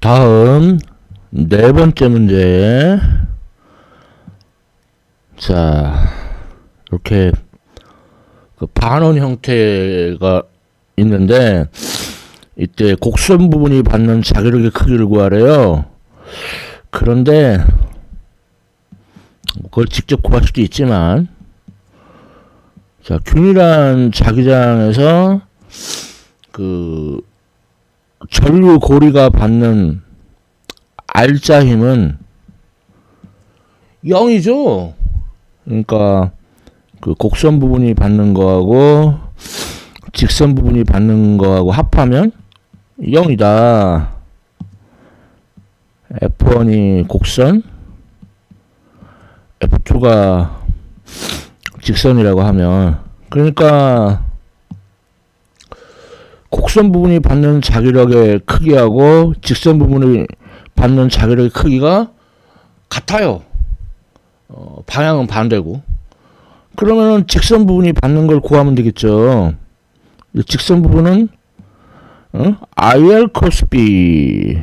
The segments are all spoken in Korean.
다음 네 번째 문제. 자, 이렇게 그 반원 형태가 있는데 이때 곡선 부분이 받는 자기력의 크기를 구하래요. 그런데 그걸 직접 구할 수도 있지만, 자, 균일한 자기장에서 그 전류 고리가 받는 R자 힘은 0이죠. 그러니까 그 곡선 부분이 받는 거하고 직선 부분이 받는 거하고 합하면 0이다. F1이 곡선, F2가 직선이라고 하면, 그러니까 곡선 부분이 받는 자기력의 크기하고 직선 부분이 받는 자기력의 크기가 같아요. 방향은 반대고. 그러면 직선 부분이 받는 걸 구하면 되겠죠. 직선 부분은 IL cos B.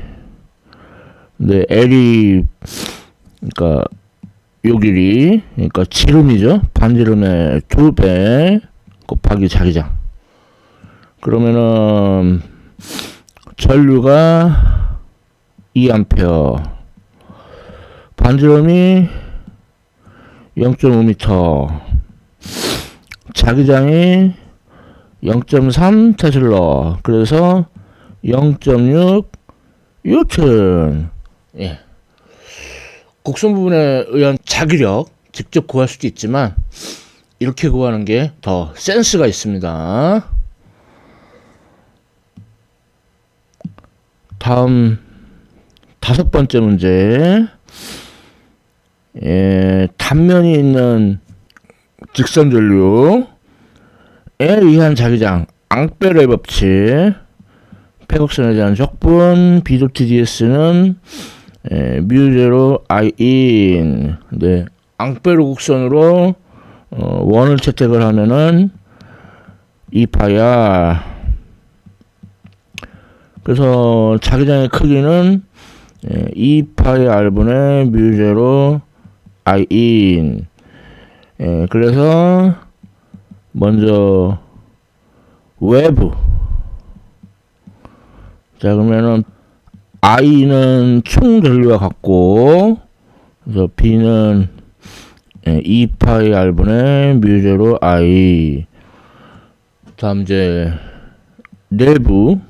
네, L이 그러니까 요 길이, 그러니까 지름이죠. 반지름의 2배 곱하기 자기장. 그러면은 전류가 2A, 반지름이 0.5m, 자기장이 0.3 테슬라, 그래서 0.6 뉴턴. 예. 곡선 부분에 의한 자기력 직접 구할 수도 있지만 이렇게 구하는 게 더 센스가 있습니다. 다음 다섯 번째 문제. 단면이 있는 직선 전류에 의한 자기장, 앙페르의 법칙, 폐곡선에 대한 적분, B.TDS는 뮤0 I in. 네, 앙페르 곡선으로 원을 채택을 하면은 2파야. 그래서 자기장의 크기는 2파이 R분의 뮤0 I in. 그래서 먼저 외부. 자, 그러면은 I는 총 전류와 같고, 그래서 B는 2파이 R분의 뮤0 I. 다음 이제 내부.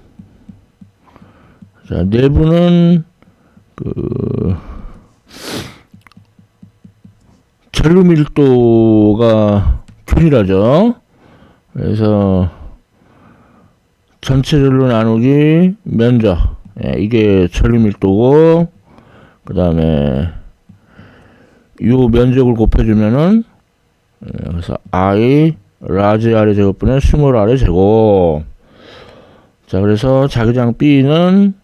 자, 내부는 그 전류 밀도가 균일하죠. 그래서 전체 전류 나누기 면적, 이게 전류 밀도고, 그 다음에 요 면적을 곱해주면은, 그래서 I 라지 R의 제곱분의 스몰 R의 제곱. 자, 그래서 자기장 B는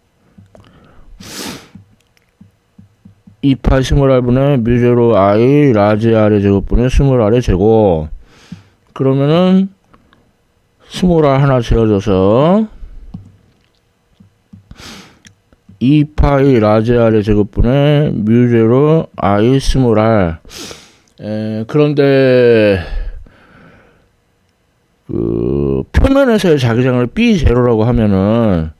2파이 스몰 R분의 뮤0 I 라지 R의 제곱분의 스몰 R의 제곱. 그러면은 스몰 R 하나 지어져서 2파이 라지 R의 제곱분의 뮤0 I 스몰 R. 그런데 그 표면에서의 자기장을 B0라고 하면은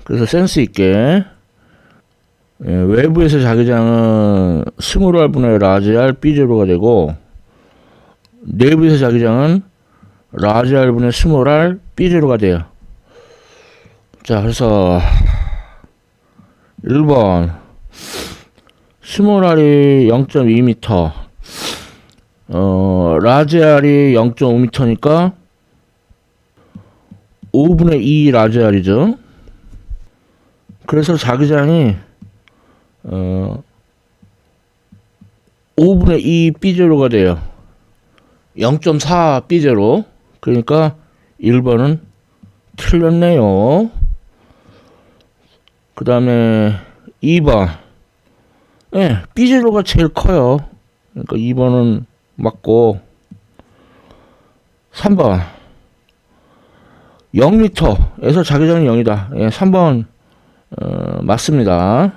그래서 센스 있게 외부에서 자기장은 스몰 R분의 라지 R B0가 되고, 내부에서 자기장은 라지 R분의 스몰 R B0가 돼요. 자, 그래서 1번 스몰 R이 0.2m, 라지 R이 0.5m니까 5분의 2 라지 R이죠. 그래서 자기장이 5분의 2 B0가 돼요. 0.4 B0. 그러니까 1번은 틀렸네요. 그 다음에 2번. B0가 제일 커요. 그러니까 2번은 맞고, 3번 0m에서 자기장이 0이다. 3번 맞습니다.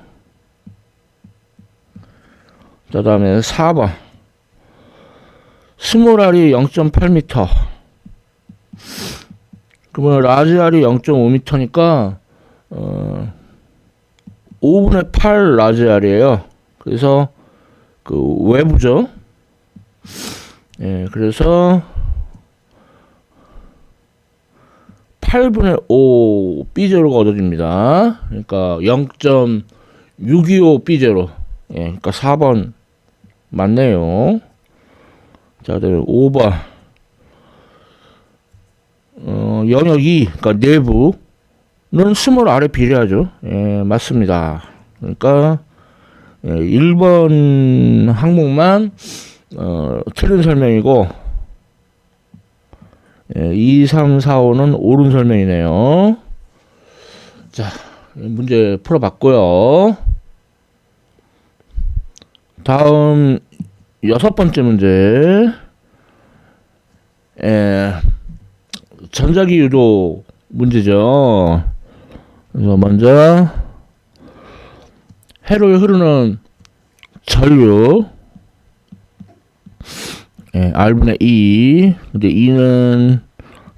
자, 다음에 4번. 스몰 R이 0.8m. 그러면 라지 R이 0.5m니까 5분의 8 라지 R이에요. 그래서 그 외부죠. 예, 그래서 8분의 5 B0가 얻어집니다. 그러니까 0.625 B0. 예, 그러니까 4번 맞네요. 자, 그다음에 5번. 영역 2, 그러니까 내부는 스몰 R에 비례하죠. 예, 맞습니다. 그러니까 1번 항목만 틀린 설명이고 2, 3, 4, 5는 옳은 설명이네요. 자, 문제 풀어봤고요. 다음 6번째 문제. 전자기 유도 문제죠. 그래서 먼저 회로에 흐르는 전류 R분의 E. 근데 E는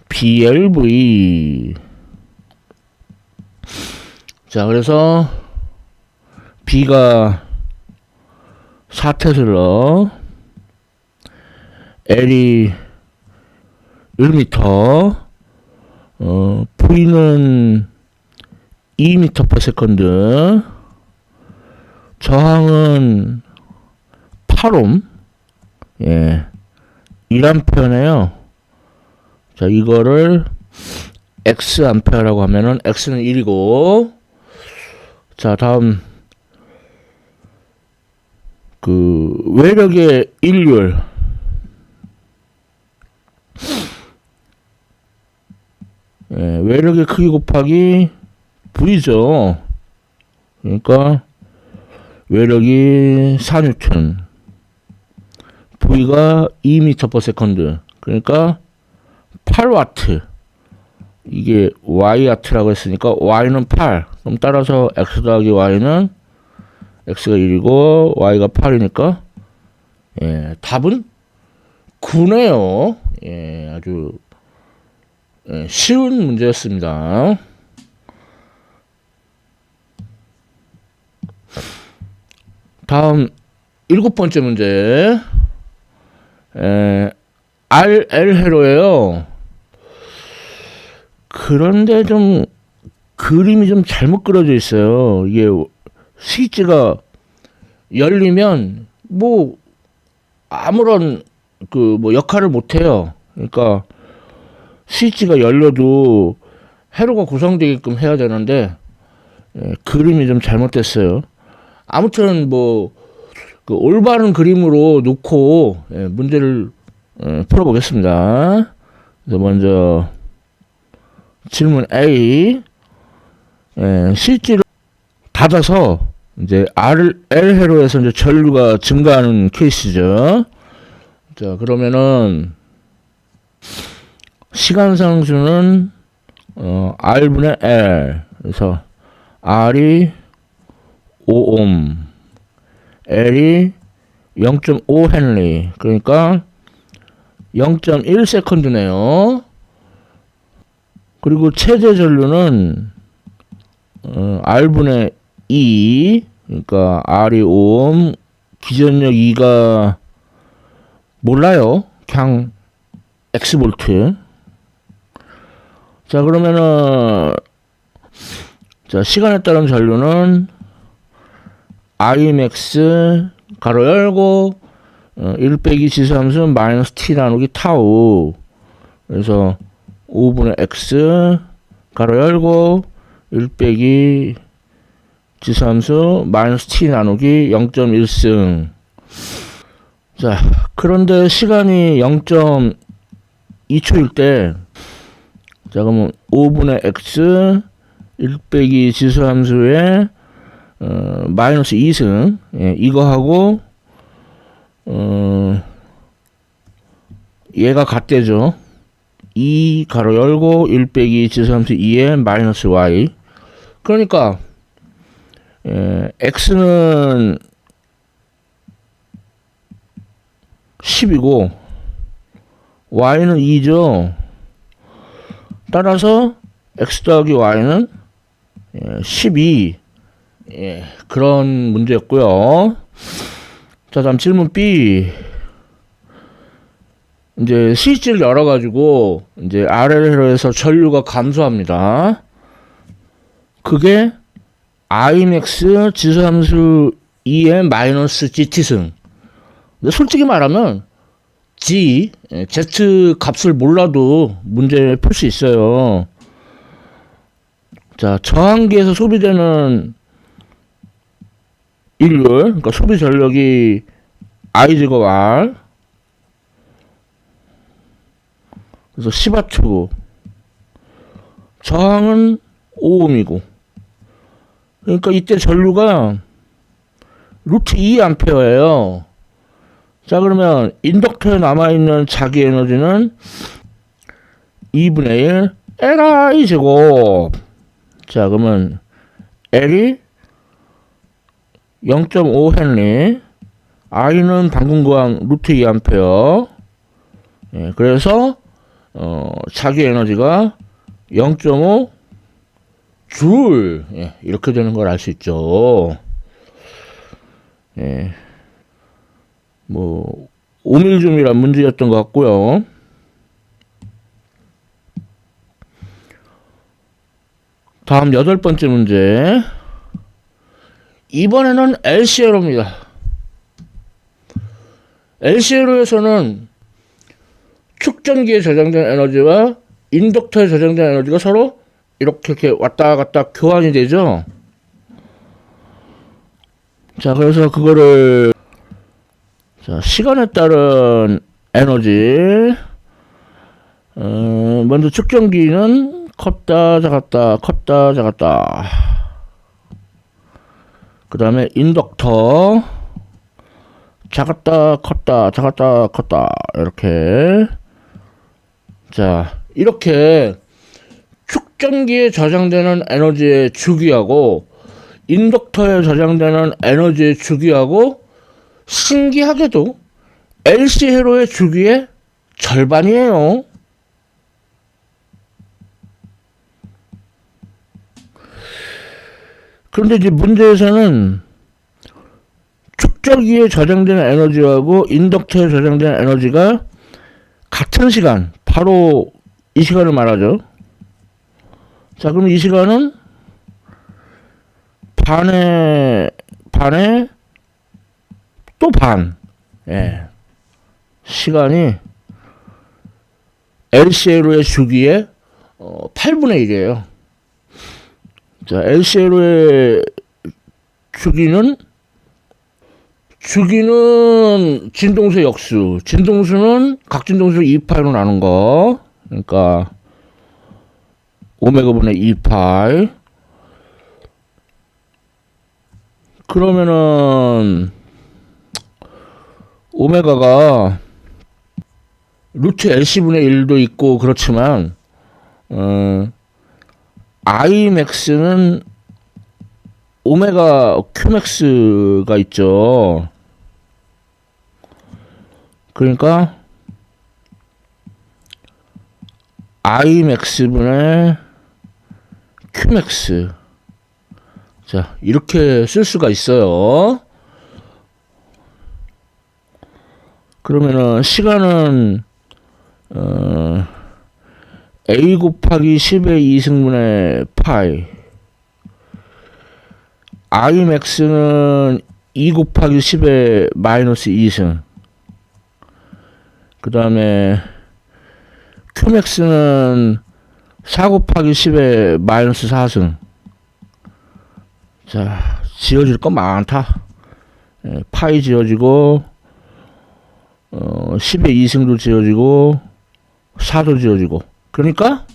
BLV. 자, 그래서 B가 4테슬라, L이 1m, V는 2m/s, 저항은 8옴, 1A네요. 자, 이거를 X암페어라고 하면은 X는 1이고, 자, 다음 그 외력의 일률. 외력의 크기 곱하기 V죠. 그러니까 외력이 4N, V가 2m/s, 그러니까 8W. 이게 Y와트라고 했으니까 Y는 8. 그럼 따라서 X 더하기 Y는 X가 1이고 Y가 8이니까 답은 9네요. 아주 쉬운 문제였습니다. 다음 7번째 문제. RL 회로예요. 그런데 좀 그림이 좀 잘못 그려져 있어요. 이게 스위치가 열리면 뭐 아무런 그 뭐 역할을 못 해요. 그러니까 스위치가 열려도 회로가 구성되게끔 해야 되는데 그림이 좀 잘못됐어요. 아무튼 뭐 그 올바른 그림으로 놓고 문제를 풀어보겠습니다. 그래서 먼저 질문 A. 스위치를 닫아서 이제 RL 회로에서 이제 전류가 증가하는 케이스죠. 자, 그러면은 시간 상수는 R분의 L. 그래서 R이 5옴, L이 0.5 헨리. 그러니까 0.1 세컨드네요. 그리고 최대 전류는 R분의 E. 그러니까 R이 5옴, 기전력 2가 몰라요. 그냥 X볼트. 자, 그러면은 자, 시간에 따른 전류는 Imax 가로 열고 1 빼기 지수함수 마이너스 T 나누기 타우. 그래서 5분의 X 가로 열고 1 빼기 지수함수 마이너스 T 나누기 0.1승. 자, 그런데 시간이 0.2초일 때, 자, 그러면 5분의 X 1 빼기 지수함수에 마이너스 2승. 이거 하고 얘가 같대죠. 2 가로 열고 1 빼기 지수함수 2에 마이너스 Y. 그러니까 x는 10이고 y는 2죠. 따라서 x 더하기 y는 12. 그런 문제였고요. 자, 다음 질문 B. 이제 스위치를 열어가지고 이제 아래로에서 전류가 감소합니다. 그게 Imax 지수함수 2의 마이너스 GT승. 근데 솔직히 말하면 Z 값을 몰라도 문제 풀 수 있어요. 자, 저항기에서 소비되는 일률, 그러니까 소비 전력이 I 제곱 R. 그래서 10W고 저항은 5ohm이고, 그러니까 이때 전류가 루트 2A예요. 자, 그러면 인덕터에 남아있는 자기 에너지는 2분의 1 Li 제곱. 자, 그러면 L이 0.5헨리, I는 방금 구한 루트 2A. 그래서 자기 에너지가 0.5 줄, 이렇게 되는 걸 알 수 있죠. 뭐 5밀줌이란 문제였던 것 같고요. 다음 8번째 문제. 이번에는 LCLO입니다. LCLO에서는 축전기에 저장된 에너지와 인덕터에 저장된 에너지가 서로 이렇게 왔다 갔다 교환이 되죠. 자, 그래서 그거를, 자, 시간에 따른 에너지, 먼저 축전기는 컸다 작았다 컸다 작았다. 그 다음에 인덕터 작았다 컸다 작았다 컸다, 이렇게. 자, 이렇게 축전기에 저장되는 에너지의 주기하고 인덕터에 저장되는 에너지의 주기하고 신기하게도 LC 회로의 주기의 절반이에요. 그런데 이제 문제에서는 축전기에 저장되는 에너지하고 인덕터에 저장되는 에너지가 같은 시간, 바로 이 시간을 말하죠. 자, 그럼 이 시간은 반에 또 반. 시간이 LCLO의 주기의 8분의 1이에요. 자, LCLO의 주기는 진동수의 역수. 진동수는 각진동수 2파이로 나눈 거. 그러니까 오메가분의 2파이. 그러면은 오메가가 루트 LC분의 1도 있고 그렇지만 Imax는 오메가 Qmax가 있죠. 그러니까 Imax분의 Qmax. 자, 이렇게 쓸 수가 있어요. 그러면은 시간은 A 곱하기 10의 2승분의 파이. Imax는 2 곱하기 10의 마이너스 2승. 그 다음에 Qmax는 4 곱하기 10의 마이너스 4승. 자, 지어질 거 많다. 파이 지어지고 10의 2승도 지어지고 4도 지어지고. 그러니까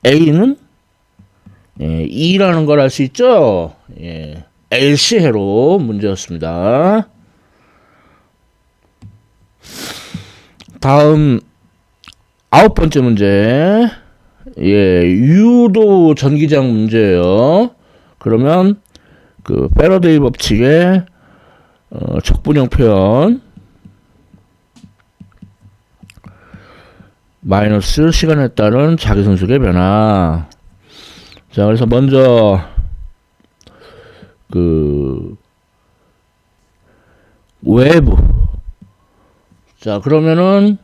A는 2라는 걸 알 수 있죠. LC회로 문제였습니다. 다음 9번째 문제. 유도 전기장 문제예요. 그러면 그 패러데이 법칙의 적분형 표현 마이너스 시간에 따른 자기선속의 변화. 자, 그래서 먼저 그 외부. 자, 그러면은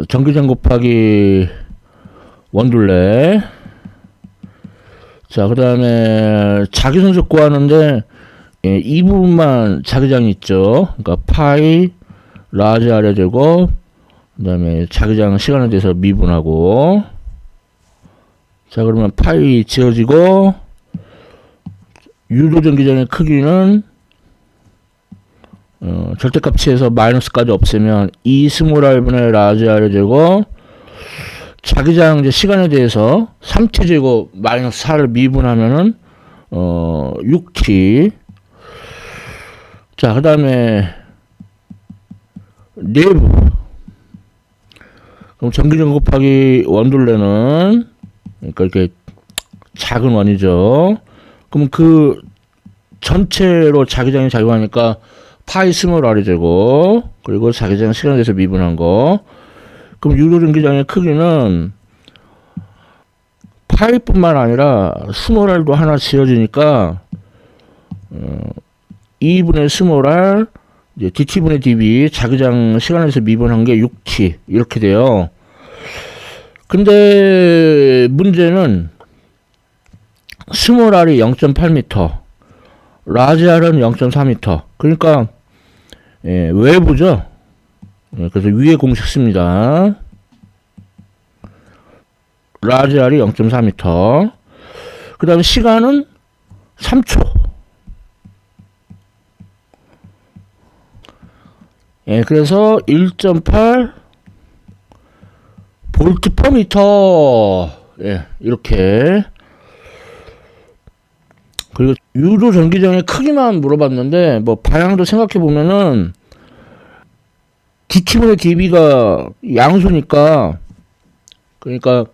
전기장 곱하기 원둘레. 자, 그 다음에 자기선속 구하는데 이 부분만 자기장이 있죠. 그러니까 파이 라지 R의 제곱, 그 다음에 자기장 시간에 대해서 미분하고. 자, 그러면 파이 지어지고, 유도 전기장의 크기는 절대값치에서 마이너스까지 없애면 2 스몰 r분의 라지 R의 제곱, 자기장 이제 시간에 대해서 3t 제곱 마이너스 4를 미분하면은 6t. 자, 그 다음에 내부. 그럼 전기장 곱하기 원둘레는, 그러니까 이렇게 작은 원이죠. 그럼 그 전체로 자기장이 작용하니까 파이 스몰 r이 되고, 그리고 자기장 시간에 대해서 미분한 거. 그럼 유도 전기장의 크기는 파이뿐만 아니라 스몰 r도 하나 지어지니까 2분의 스몰 r 이제 dt분의 dv 자기장 시간에서 미분한 게 6t 이렇게 돼요. 근데 문제는 스몰 r이 0.8m, 라지 r은 0.4m. 그러니까 외부죠. 그래서 위에 공식 씁니다. 라지 R이 0.4m. 그 다음에 시간은 3초. 그래서 1.8 볼트 퍼 미터. 이렇게. 그리고 유도 전기장의 크기만 물어봤는데, 뭐 방향도 생각해 보면은 dt분의 dv가 양수니까, 그러니까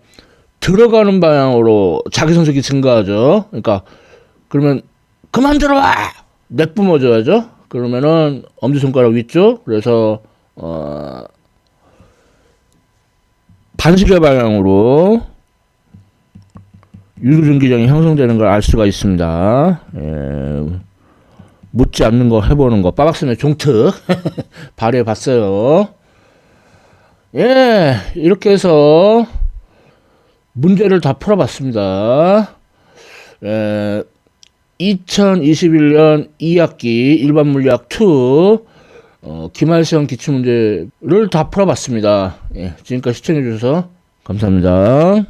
들어가는 방향으로 자기선속이 증가하죠. 그러니까 그러면 그만 들어와! 내뿜어줘야죠. 그러면은 엄지손가락 위쪽. 그래서 반시계 방향으로 유도 전기장이 형성되는 걸 알 수가 있습니다. 묻지 않는 거 해보는 거 빠박스의 종특 발휘해 봤어요. 이렇게 해서 문제를 다 풀어봤습니다. 2021년 2학기 일반물리학 2 기말시험 기출문제를 다 풀어봤습니다. 지금까지 시청해주셔서 감사합니다.